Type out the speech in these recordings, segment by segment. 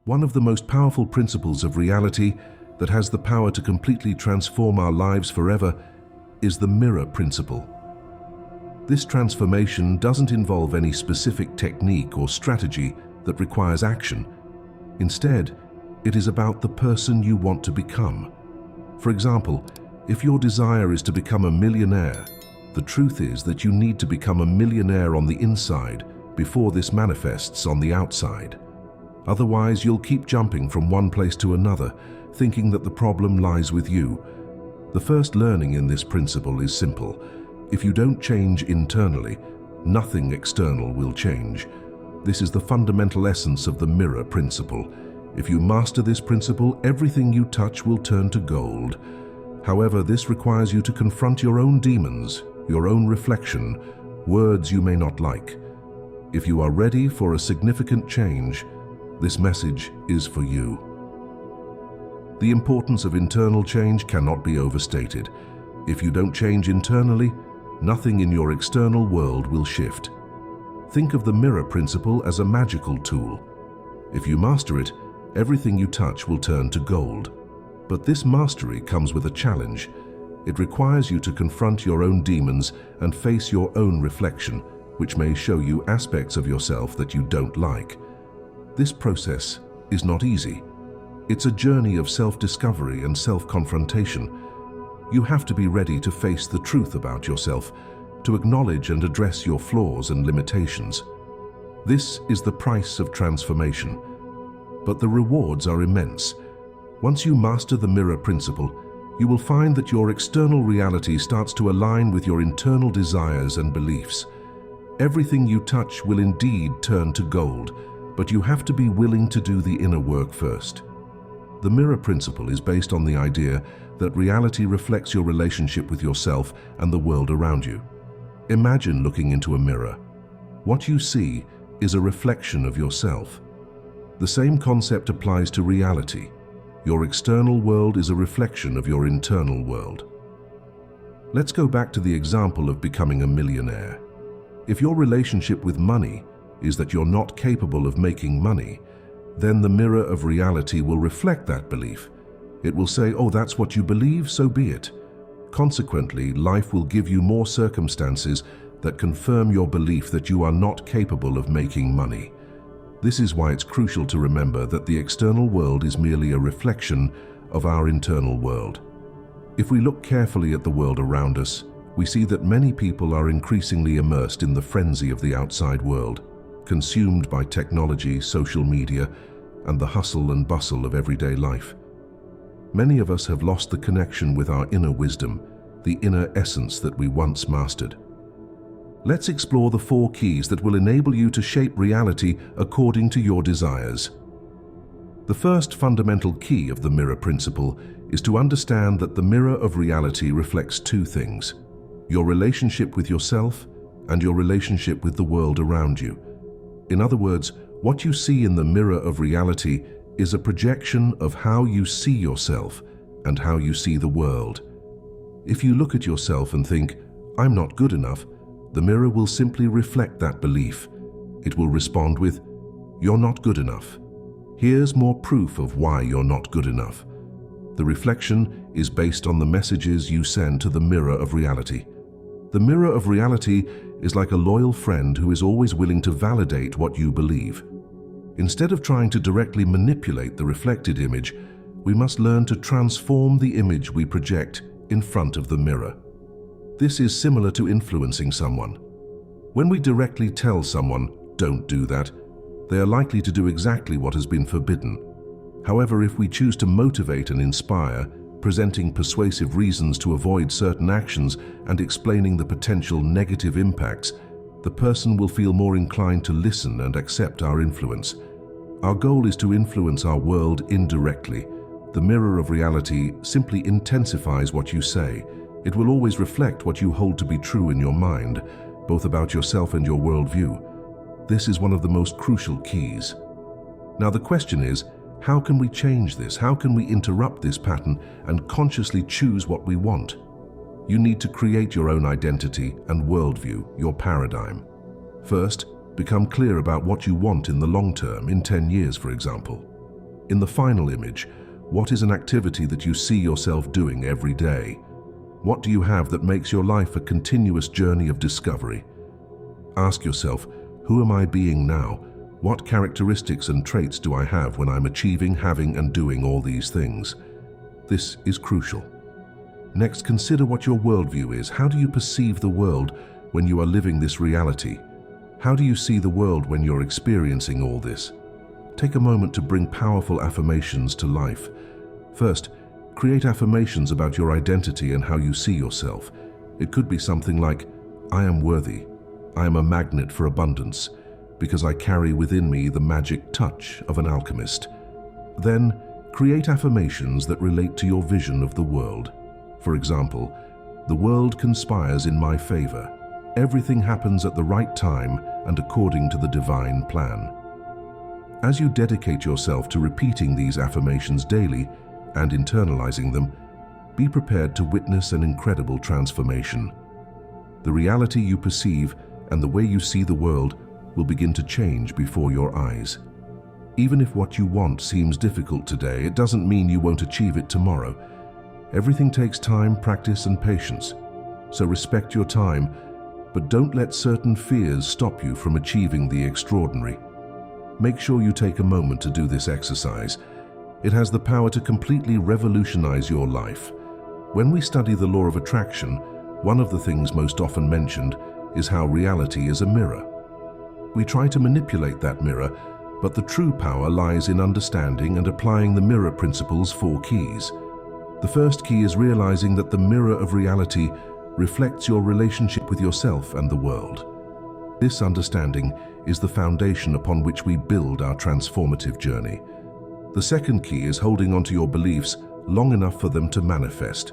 One of the most powerful principles of reality that has the power to completely transform our lives forever is the mirror principle. This transformation doesn't involve any specific technique or strategy that requires action. Instead, it is about the person you want to become. For example, if your desire is to become a millionaire, the truth is that you need to become a millionaire on the inside before this manifests on the outside. Otherwise, you'll keep jumping from one place to another, thinking that the problem lies with you. The first learning in this principle is simple. If you don't change internally, nothing external will change. This is the fundamental essence of the mirror principle. If you master this principle, everything you touch will turn to gold. However, this requires you to confront your own demons, your own reflection, words you may not like. If you are ready for a significant change, this message is for you. The importance of internal change cannot be overstated. If you don't change internally, nothing in your external world will shift. Think of the mirror principle as a magical tool. If you master it, everything you touch will turn to gold. But this mastery comes with a challenge. It requires you to confront your own demons and face your own reflection, which may show you aspects of yourself that you don't like. This process is not easy. It's a journey of self-discovery and self-confrontation. You have to be ready to face the truth about yourself, to acknowledge and address your flaws and limitations. This is the price of transformation. But the rewards are immense. Once you master the mirror principle, you will find that your external reality starts to align with your internal desires and beliefs. Everything you touch will indeed turn to gold, but you have to be willing to do the inner work first. The mirror principle is based on the idea that reality reflects your relationship with yourself and the world around you. Imagine looking into a mirror. What you see is a reflection of yourself. The same concept applies to reality. Your external world is a reflection of your internal world. Let's go back to the example of becoming a millionaire. If your relationship with money is that you're not capable of making money, then the mirror of reality will reflect that belief. It will say, oh, that's what you believe, so be it. Consequently, life will give you more circumstances that confirm your belief that you are not capable of making money. This is why it's crucial to remember that the external world is merely a reflection of our internal world. If we look carefully at the world around us, we see that many people are increasingly immersed in the frenzy of the outside world, consumed by technology, social media, and the hustle and bustle of everyday life. Many of us have lost the connection with our inner wisdom, the inner essence that we once mastered. Let's explore the 4 keys that will enable you to shape reality according to your desires. The first fundamental key of the mirror principle is to understand that the mirror of reality reflects 2 things: your relationship with yourself and your relationship with the world around you. In other words, what you see in the mirror of reality is a projection of how you see yourself and how you see the world. If you look at yourself and think, "I'm not good enough," the mirror will simply reflect that belief. It will respond with, "You're not good enough. Here's more proof of why you're not good enough." The reflection is based on the messages you send to the mirror of reality. The mirror of reality is like a loyal friend who is always willing to validate what you believe. Instead of trying to directly manipulate the reflected image, we must learn to transform the image we project in front of the mirror. This is similar to influencing someone. When we directly tell someone, "Don't do that," they are likely to do exactly what has been forbidden. However, if we choose to motivate and inspire, presenting persuasive reasons to avoid certain actions and explaining the potential negative impacts, the person will feel more inclined to listen and accept our influence. Our goal is to influence our world indirectly. The mirror of reality simply intensifies what you say. It will always reflect what you hold to be true in your mind, both about yourself and your worldview. This is one of the most crucial keys. Now the question is, how can we change this? How can we interrupt this pattern and consciously choose what we want? You need to create your own identity and worldview, your paradigm. First, become clear about what you want in the long term, in 10 years, for example. In the final image, what is an activity that you see yourself doing every day? What do you have that makes your life a continuous journey of discovery? Ask yourself, who am I being now? What characteristics and traits do I have when I'm achieving, having, and doing all these things? This is crucial. Next, consider what your worldview is. How do you perceive the world when you are living this reality? How do you see the world when you're experiencing all this? Take a moment to bring powerful affirmations to life. First, create affirmations about your identity and how you see yourself. It could be something like, I am worthy. I am a magnet for abundance, because I carry within me the magic touch of an alchemist. Then, create affirmations that relate to your vision of the world. For example, the world conspires in my favor. Everything happens at the right time and according to the divine plan. As you dedicate yourself to repeating these affirmations daily and internalizing them, be prepared to witness an incredible transformation. The reality you perceive and the way you see the world will begin to change before your eyes. Even if what you want seems difficult today, it doesn't mean you won't achieve it tomorrow. Everything takes time, practice, and patience. So respect your time, but don't let certain fears stop you from achieving the extraordinary. Make sure you take a moment to do this exercise. It has the power to completely revolutionize your life. When we study the law of attraction, one of the things most often mentioned is how reality is a mirror. We try to manipulate that mirror, but the true power lies in understanding and applying the mirror principle's 4 keys. The first key is realizing that the mirror of reality reflects your relationship with yourself and the world. This understanding is the foundation upon which we build our transformative journey. The second key is holding onto your beliefs long enough for them to manifest.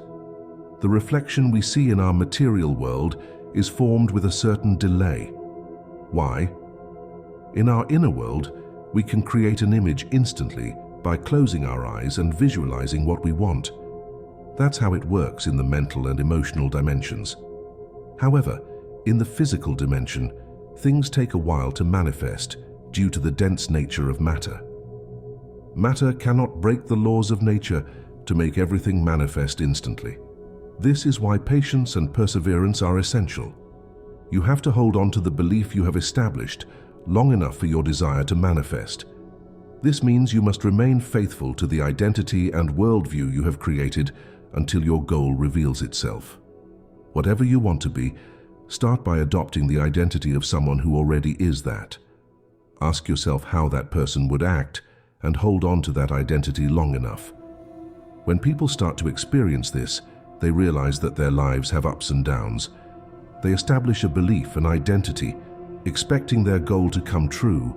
The reflection we see in our material world is formed with a certain delay. Why? In our inner world, we can create an image instantly by closing our eyes and visualizing what we want. That's how it works in the mental and emotional dimensions. However, in the physical dimension, things take a while to manifest due to the dense nature of matter. Matter cannot break the laws of nature to make everything manifest instantly. This is why patience and perseverance are essential. You have to hold on to the belief you have established long enough for your desire to manifest. This means you must remain faithful to the identity and worldview you have created until your goal reveals itself. Whatever you want to be, start by adopting the identity of someone who already is that. Ask yourself how that person would act and hold on to that identity long enough. When people start to experience this, they realize that their lives have ups and downs. They establish a belief, an identity, expecting their goal to come true,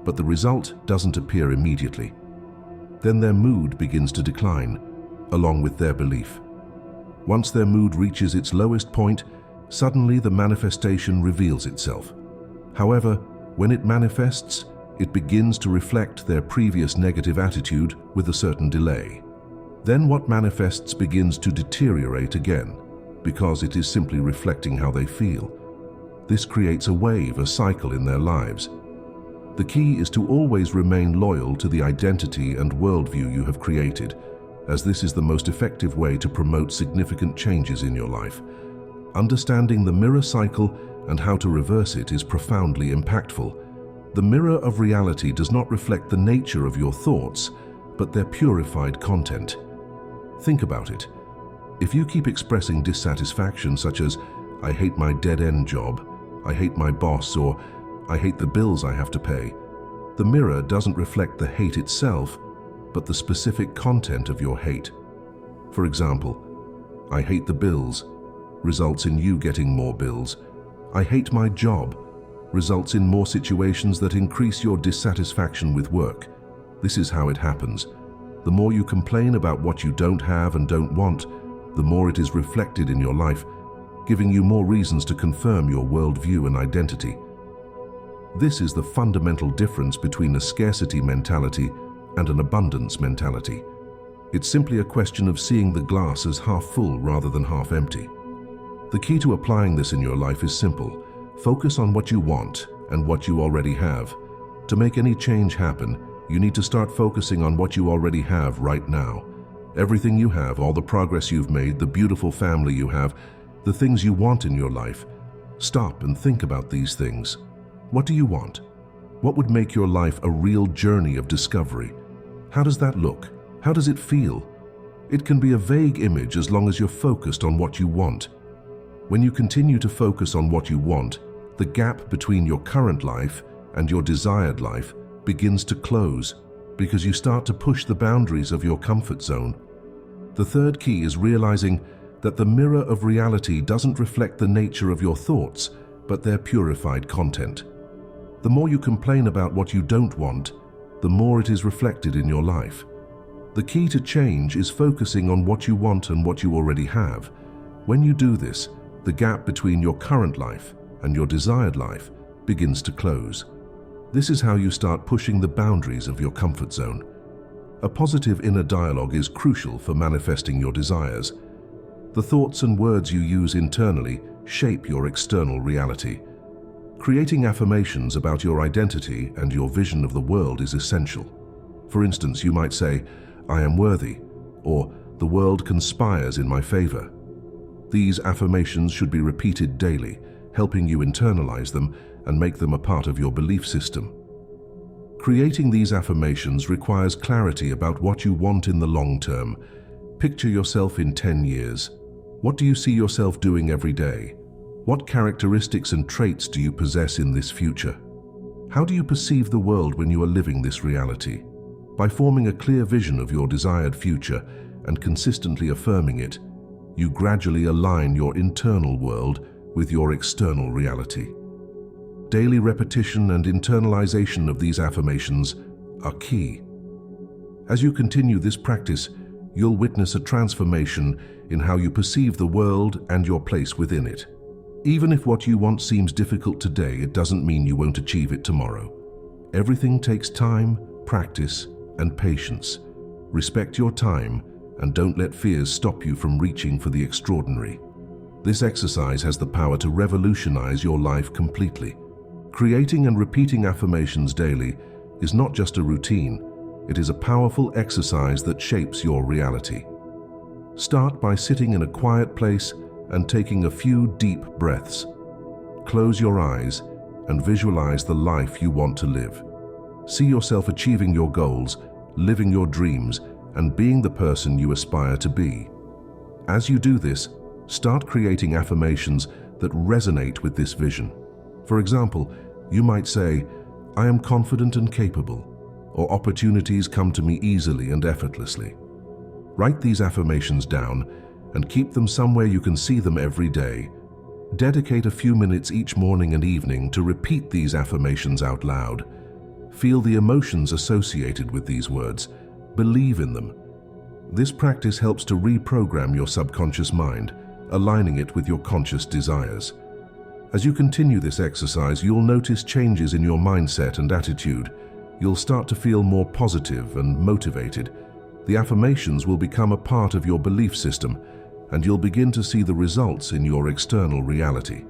but the result doesn't appear immediately. Then their mood begins to decline, along with their belief. Once their mood reaches its lowest point, suddenly the manifestation reveals itself. However, when it manifests, it begins to reflect their previous negative attitude with a certain delay. Then what manifests begins to deteriorate again, because it is simply reflecting how they feel. This creates a wave, a cycle in their lives. The key is to always remain loyal to the identity and worldview you have created, as this is the most effective way to promote significant changes in your life. Understanding the mirror cycle and how to reverse it is profoundly impactful. The mirror of reality does not reflect the nature of your thoughts, but their purified content. Think about it. If you keep expressing dissatisfaction such as, I hate my dead-end job, I hate my boss, or I hate the bills I have to pay, the mirror doesn't reflect the hate itself, but the specific content of your hate. For example, I hate the bills results in you getting more bills. I hate my job results in more situations that increase your dissatisfaction with work. This is how it happens. The more you complain about what you don't have and don't want, the more it is reflected in your life, giving you more reasons to confirm your worldview and identity. This is the fundamental difference between a scarcity mentality and an abundance mentality. It's simply a question of seeing the glass as half full rather than half empty. The key to applying this in your life is simple. Focus on what you want and what you already have. To make any change happen, You need to start focusing on what you already have right now. Everything you have, all the progress you've made, the beautiful family you have, the things you want in your life. Stop and think about these things. What do you want? What would make your life a real journey of discovery? How does that look? How does it feel? It can be a vague image as long as you're focused on what you want. When you continue to focus on what you want, the gap between your current life and your desired life begins to close because you start to push the boundaries of your comfort zone. The third key is realizing that the mirror of reality doesn't reflect the nature of your thoughts, but their purified content. The more you complain about what you don't want, the more it is reflected in your life. The key to change is focusing on what you want and what you already have. When you do this, the gap between your current life and your desired life begins to close. This is how you start pushing the boundaries of your comfort zone. A positive inner dialogue is crucial for manifesting your desires. The thoughts and words you use internally shape your external reality. Creating affirmations about your identity and your vision of the world is essential. For instance, you might say, "I am worthy," or "The world conspires in my favor." These affirmations should be repeated daily, helping you internalize them and make them a part of your belief system. Creating these affirmations requires clarity about what you want in the long term. Picture yourself in 10 years. What do you see yourself doing every day? What characteristics and traits do you possess in this future? How do you perceive the world when you are living this reality? By forming a clear vision of your desired future and consistently affirming it, you gradually align your internal world with your external reality. Daily repetition and internalization of these affirmations are key. As you continue this practice, you'll witness a transformation in how you perceive the world and your place within it. Even if what you want seems difficult today, it doesn't mean you won't achieve it tomorrow. Everything takes time, practice, and patience. Respect your time and don't let fears stop you from reaching for the extraordinary. This exercise has the power to revolutionize your life completely. Creating and repeating affirmations daily is not just a routine, it is a powerful exercise that shapes your reality. Start by sitting in a quiet place and taking a few deep breaths. Close your eyes and visualize the life you want to live. See yourself achieving your goals, living your dreams, and being the person you aspire to be. As you do this, start creating affirmations that resonate with this vision. For example, you might say, "I am confident and capable," or "Opportunities come to me easily and effortlessly." Write these affirmations down and keep them somewhere you can see them every day. Dedicate a few minutes each morning and evening to repeat these affirmations out loud. Feel the emotions associated with these words. Believe in them. This practice helps to reprogram your subconscious mind, aligning it with your conscious desires. As you continue this exercise, you'll notice changes in your mindset and attitude. You'll start to feel more positive and motivated. The affirmations will become a part of your belief system, and you'll begin to see the results in your external reality.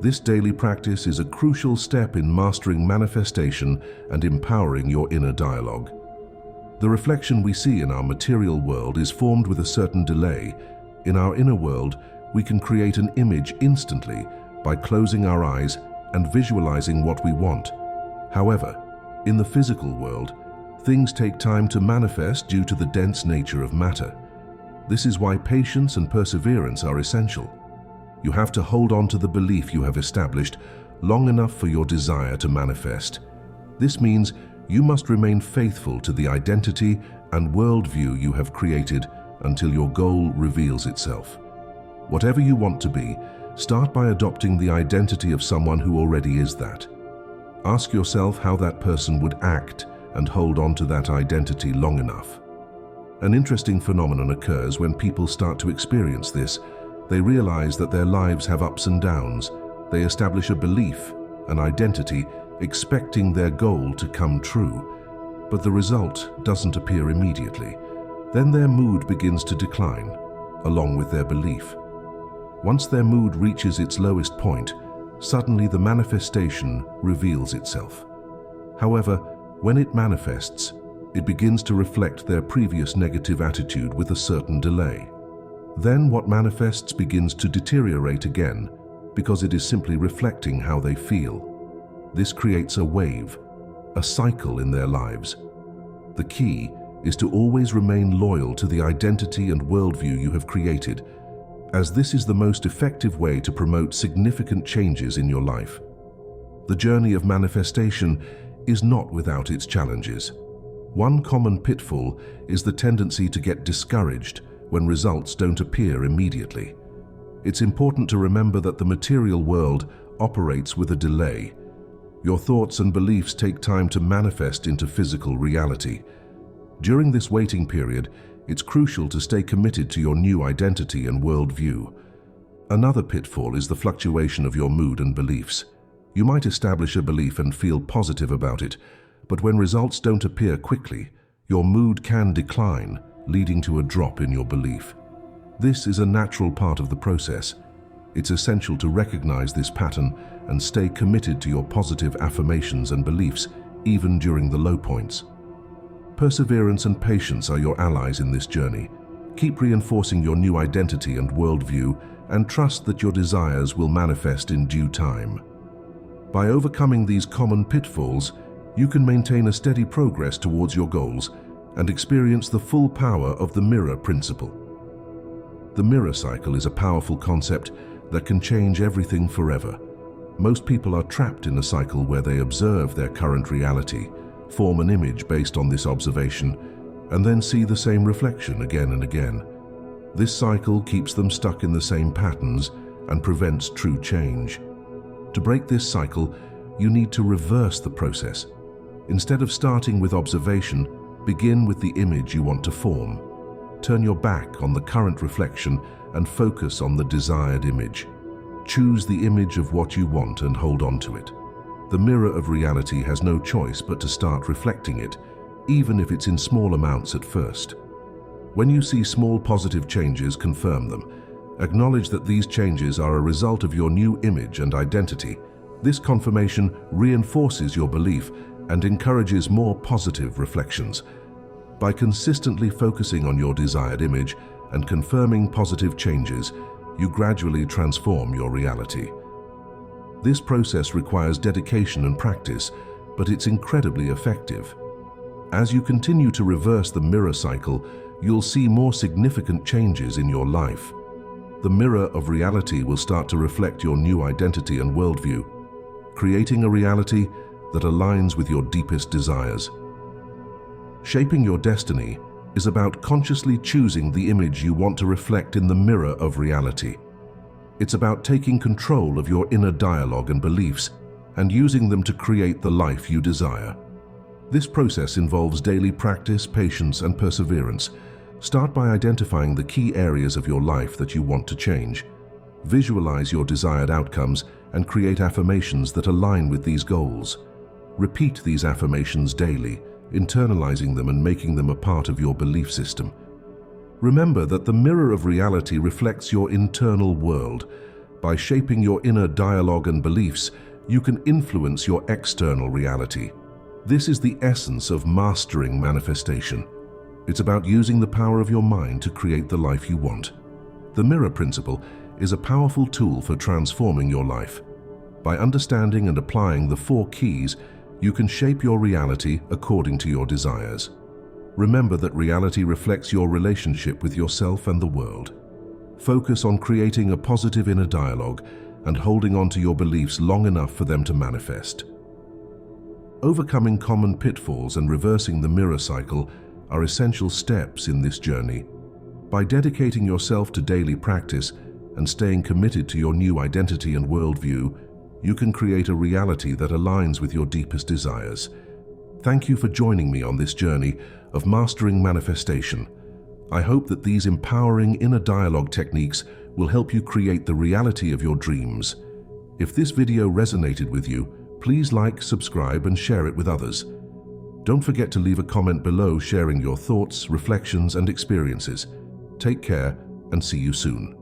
This daily practice is a crucial step in mastering manifestation and empowering your inner dialogue. The reflection we see in our material world is formed with a certain delay. In our inner world, we can create an image instantly by closing our eyes and visualizing what we want. However, in the physical world, things take time to manifest due to the dense nature of matter. This is why patience and perseverance are essential. You have to hold on to the belief you have established long enough for your desire to manifest. This means you must remain faithful to the identity and worldview you have created until your goal reveals itself. Whatever you want to be, start by adopting the identity of someone who already is that. Ask yourself how that person would act and hold on to that identity long enough. An interesting phenomenon occurs when people start to experience this. They realize that their lives have ups and downs. They establish a belief, an identity, expecting their goal to come true. But the result doesn't appear immediately. Then their mood begins to decline, along with their belief. Once their mood reaches its lowest point, suddenly the manifestation reveals itself. However, When it manifests, it begins to reflect their previous negative attitude with a certain delay. Then what manifests begins to deteriorate again because it is simply reflecting how they feel. This creates a wave, a cycle in their lives. The key is to always remain loyal to the identity and worldview you have created, as this is the most effective way to promote significant changes in your life. The journey of manifestation is not without its challenges. One common pitfall is the tendency to get discouraged when results don't appear immediately. It's important to remember that the material world operates with a delay. Your thoughts and beliefs take time to manifest into physical reality. During this waiting period, it's crucial to stay committed to your new identity and worldview. Another pitfall is the fluctuation of your mood and beliefs. You might establish a belief and feel positive about it, but when results don't appear quickly, your mood can decline, leading to a drop in your belief. This is a natural part of the process. It's essential to recognize this pattern and stay committed to your positive affirmations and beliefs, even during the low points. Perseverance and patience are your allies in this journey. Keep reinforcing your new identity and worldview, and trust that your desires will manifest in due time. By overcoming these common pitfalls, you can maintain a steady progress towards your goals and experience the full power of the mirror principle. The mirror cycle is a powerful concept that can change everything forever. Most people are trapped in a cycle where they observe their current reality, form an image based on this observation, and then see the same reflection again and again. This cycle keeps them stuck in the same patterns and prevents true change. To break this cycle, you need to reverse the process. Instead of starting with observation, begin with the image you want to form. Turn your back on the current reflection and focus on the desired image. Choose the image of what you want and hold on to it. The mirror of reality has no choice but to start reflecting it, even if it's in small amounts at first. When you see small positive changes, confirm them. Acknowledge that these changes are a result of your new image and identity. This confirmation reinforces your belief and encourages more positive reflections. By consistently focusing on your desired image and confirming positive changes, you gradually transform your reality. This process requires dedication and practice, but it's incredibly effective. As you continue to reverse the mirror cycle, you'll see more significant changes in your life. The mirror of reality will start to reflect your new identity and worldview, creating a reality that aligns with your deepest desires. Shaping your destiny is about consciously choosing the image you want to reflect in the mirror of reality. It's about taking control of your inner dialogue and beliefs and using them to create the life you desire. This process involves daily practice, patience, and perseverance. Start by identifying the key areas of your life that you want to change. Visualize your desired outcomes and create affirmations that align with these goals. Repeat these affirmations daily, internalizing them and making them a part of your belief system. Remember that the mirror of reality reflects your internal world. By shaping your inner dialogue and beliefs, you can influence your external reality. This is the essence of mastering manifestation. It's about using the power of your mind to create the life you want. The mirror principle is a powerful tool for transforming your life. By understanding and applying the 4 keys, you can shape your reality according to your desires. Remember that reality reflects your relationship with yourself and the world. Focus on creating a positive inner dialogue and holding on to your beliefs long enough for them to manifest. Overcoming common pitfalls and reversing the mirror cycle are essential steps in this journey. By dedicating yourself to daily practice and staying committed to your new identity and worldview, you can create a reality that aligns with your deepest desires. Thank you for joining me on this journey of mastering manifestation. I hope that these empowering inner dialogue techniques will help you create the reality of your dreams. If this video resonated with you, please like, subscribe, and share it with others. Don't forget to leave a comment below sharing your thoughts, reflections, and experiences. Take care and see you soon.